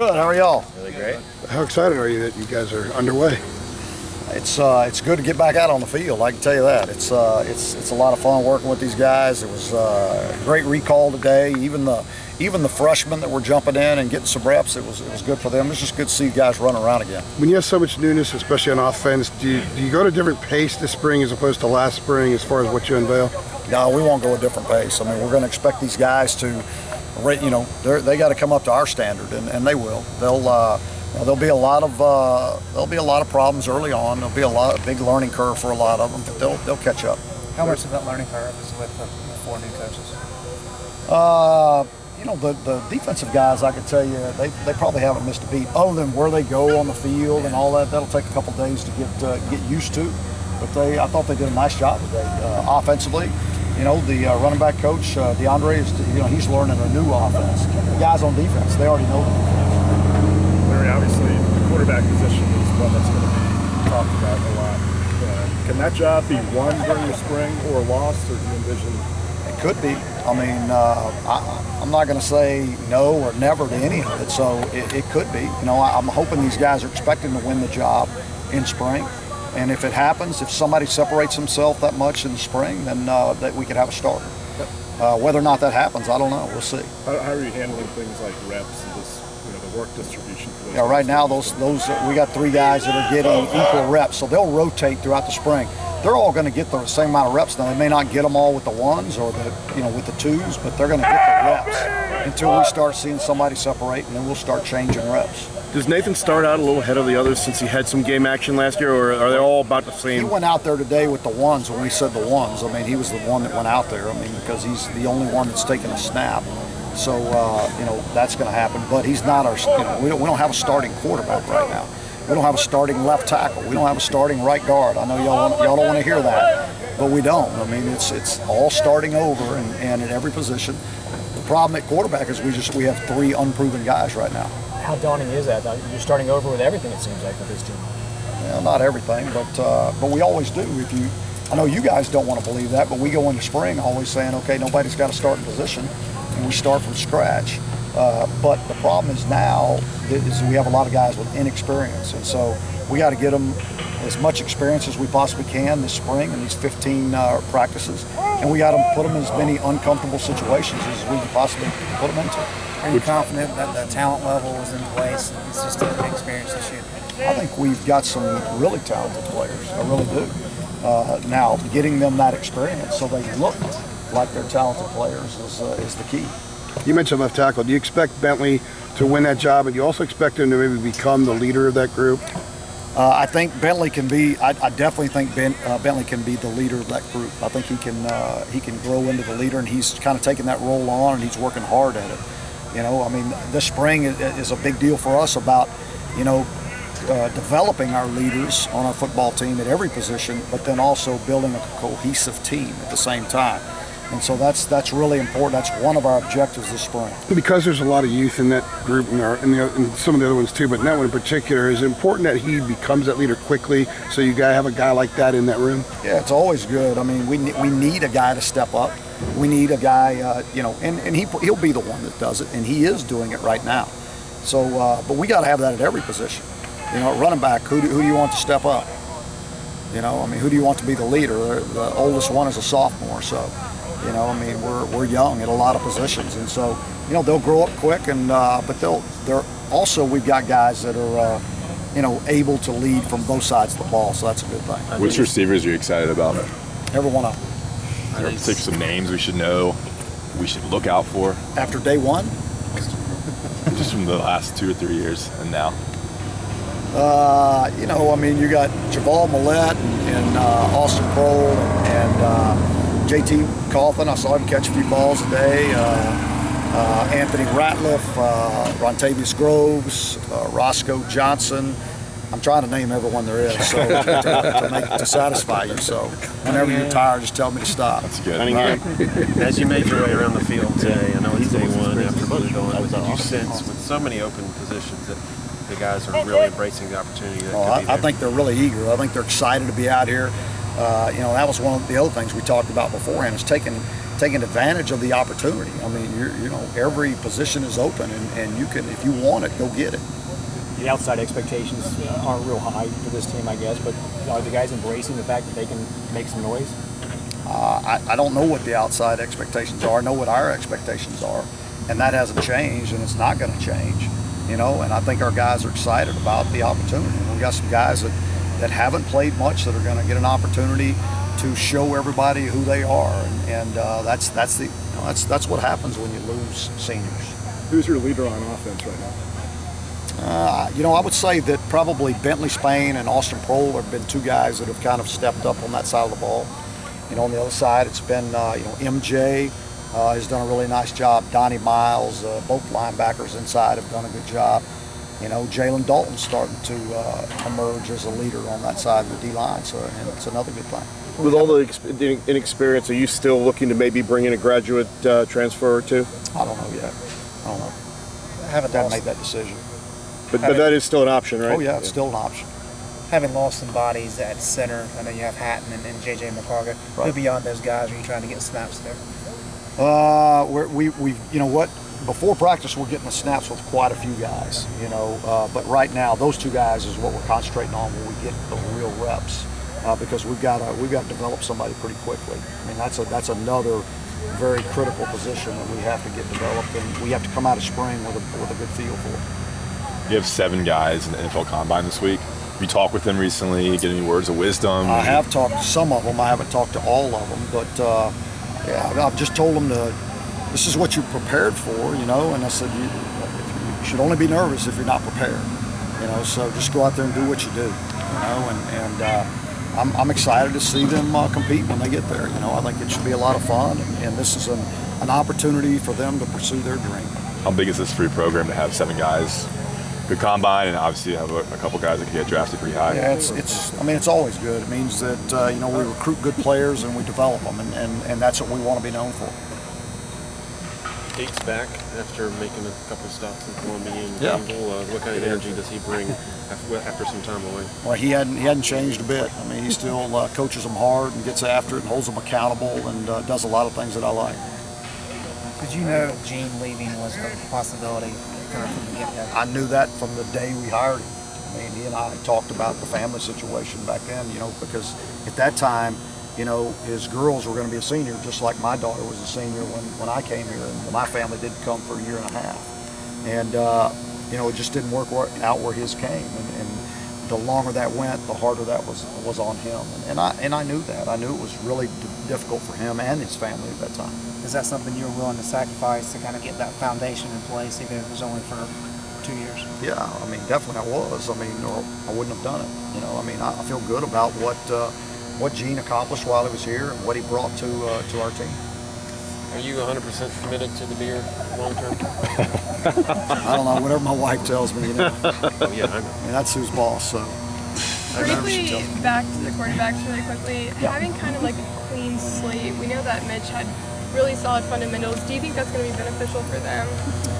Good. How are y'all? Really great. How excited are you that you guys are underway? It's good to get back out on the field. I can tell you that. It's a lot of fun working with these guys. It was a great recall today. Even the freshmen that were jumping in and getting some reps, it was good for them. It's just good to see guys running around again. When you have so much newness, especially on offense, do you go at a different pace this spring as opposed to last spring as far as what you unveil? No, we won't go a different pace. I mean, we're going to expect these guys to, they got to come up to our standard, and they will. There'll be a lot of problems early on. There'll be a big learning curve for a lot of them, but they'll catch up. How much of that learning curve is with the four new coaches? The defensive guys, I can tell you, they probably haven't missed a beat. Other than where they go on the field and all that, that'll take a couple days to get used to. But I thought they did a nice job today. Offensively, the running back coach, DeAndre, he's learning a new offense. The guys on defense, they already know the defense. Obviously, the quarterback position is one that's going to be talked about a lot. Can that job be won during the spring or lost, or do you envision? It could be. I mean, I'm not going to say no or never to any of it, so it could be. I'm hoping these guys are expecting to win the job in spring. And if it happens, if somebody separates himself that much in the spring, then that we could have a starter. Whether or not that happens, I don't know. We'll see. How are you handling things like reps and just the work distribution? For those right now, those we got 3 guys that are getting equal reps, so they'll rotate throughout the spring. They're all going to get the same amount of reps. Now, they may not get them all with the ones or with the twos, but they're going to get the reps until we start seeing somebody separate, and then we'll start changing reps. Does Nathan start out a little ahead of the others since he had some game action last year, or are they all about the same? He went out there today with the ones when we said the ones. I mean, he was the one that went out there. I mean, because he's the only one that's taken a snap. So, that's going to happen. But he's not our, we don't have a starting quarterback right now. We don't have a starting left tackle. We don't have a starting right guard. I know y'all don't want to hear that, but we don't. I mean, it's all starting over and at every position. The problem at quarterback is we have 3 unproven guys right now. How daunting is that? You're starting over with everything, it seems like, with this team. Well, not everything, but we always do. I know you guys don't want to believe that, but we go into spring always saying, okay, nobody's got a starting position, and we start from scratch. But the problem is now is we have a lot of guys with inexperience, and so we got to get them as much experience as we possibly can this spring in these 15 practices, and we got to put them in as many uncomfortable situations as we can possibly put them into. Are you confident that the talent level is in place? It's just an experience this year. I think we've got some really talented players. I really do. Now, getting them that experience so they look like they're talented players is the key. You mentioned left tackle. Do you expect Bentley to win that job, and do you also expect him to maybe become the leader of that group? I think Bentley can be. I definitely think Bentley can be the leader of that group. I think he can grow into the leader, and he's kind of taking that role on, and he's working hard at it. I mean, this spring is a big deal for us about, developing our leaders on our football team at every position, but then also building a cohesive team at the same time. And so that's really important. That's one of our objectives this spring. Because there's a lot of youth in that group and some of the other ones too, but in that one in particular, is it important that he becomes that leader quickly, so you gotta have a guy like that in that room? Yeah, it's always good. I mean, we need a guy to step up. We need a guy, and he'll be the one that does it, and he is doing it right now. So, but we got to have that at every position. Running back, who do you want to step up? I mean, who do you want to be the leader? The oldest one is a sophomore, so, I mean, we're young at a lot of positions, and so, they'll grow up quick, and but they're also, we've got guys that are, able to lead from both sides of the ball, so that's a good thing. Which receivers are you excited about? Every one of them. I don't think some names we should know, we should look out for. After day one? Just from the last 2 or 3 years and now. I mean, you got Javal Millette and Austin Kroll and JT Coughlin. I saw him catch a few balls today. Anthony Ratliff, Rontavious Groves, Roscoe Johnson. I'm trying to name everyone there is, so to satisfy you. So whenever you're tired, just tell me to stop. That's good. As you made your way around the field today, I know it's day one after blue going, but did you sense with so many open positions that the guys are really embracing the opportunity that could be there? I think they're really eager. I think they're excited to be out here. That was one of the other things we talked about beforehand, is taking taking advantage of the opportunity. I mean, every position is open, and you can, if you want it, go get it. The outside expectations aren't real high for this team, I guess, but are the guys embracing the fact that they can make some noise? I don't know what the outside expectations are. I know what our expectations are, and that hasn't changed, and it's not going to change. And I think our guys are excited about the opportunity. We got some guys that haven't played much that are going to get an opportunity to show everybody who they are, and that's what happens when you lose seniors. Who's your leader on offense right now? I would say that probably Bentley Spain and Austin Prohl have been two guys that have kind of stepped up on that side of the ball. On the other side, it's been, MJ has done a really nice job. Donnie Miles, both linebackers inside have done a good job. Jalen Dalton's starting to emerge as a leader on that side of the D-line, so and it's another good thing. With all the inexperience, are you still looking to maybe bring in a graduate transfer or two? I don't know yet. I don't know. I haven't Haven't made that decision. But that is still an option, right? Oh yeah, it's still an option. Having lost some bodies at center, I know you have Hatton and JJ McCarger. Right. Who beyond those guys are you trying to get snaps there? Before practice we're getting the snaps with quite a few guys, but right now those two guys is what we're concentrating on when we get the real reps, because we've got to develop somebody pretty quickly. I mean, that's another very critical position that we have to get developed, and we have to come out of spring with a good feel for it. You have 7 guys in the NFL Combine this week. Have you talked with them recently? Get any words of wisdom? I have talked to some of them. I haven't talked to all of them, but I've just told them this is what you're prepared for, and I said you should only be nervous if you're not prepared, so just go out there and do what you do, and I'm excited to see them compete when they get there. I think it should be a lot of fun, and this is an opportunity for them to pursue their dream. How big is this for your program to have 7 guys? Good combine, and obviously you have a couple guys that can get drafted pretty high. Yeah, it's always good. It means that we recruit good players and we develop them, and that's what we want to be known for. Dates back after making a couple of stops in Columbia and Yeah. Campbell. What kind of energy does he bring after some time away? Well, he hadn't changed a bit. I mean, he still coaches them hard and gets after it and holds them accountable and does a lot of things that I like. Did you know Gene leaving was a possibility kind of from the get-go? I knew that from the day we hired him. I mean, he and I talked about the family situation back then, because at that time, his girls were going to be a senior, just like my daughter was a senior when I came here, and my family didn't come for a year and a half. And, it just didn't work out where his came. And the longer that went, the harder that was on him. And I knew that. I knew it was really difficult for him and his family at that time. Is that something you were willing to sacrifice to kind of get that foundation in place, even if it was only for 2 years? Yeah, I mean, definitely I was. I mean, or I wouldn't have done it. I mean, I feel good about what Gene accomplished while he was here and what he brought to our team. Are you 100% committed to the beer long term? I don't know, whatever my wife tells me, Oh yeah, I know. And that's who's boss, so. Briefly back to the quarterbacks really quickly. Yeah. Having kind of like a clean slate, we know that Mitch had really solid fundamentals. Do you think that's going to be beneficial for them,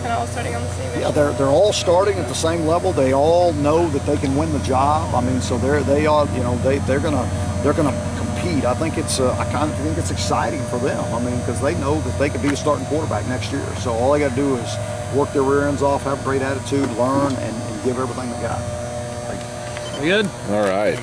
kind of all starting on the same? Yeah, they're all starting at the same level. They all know that they can win the job. I mean, so they're gonna compete. I think I kind of think it's exciting for them. I mean, because they know that they could be a starting quarterback next year. So all they got to do is work their rear ends off, have a great attitude, learn, and give everything they got. We good? All right.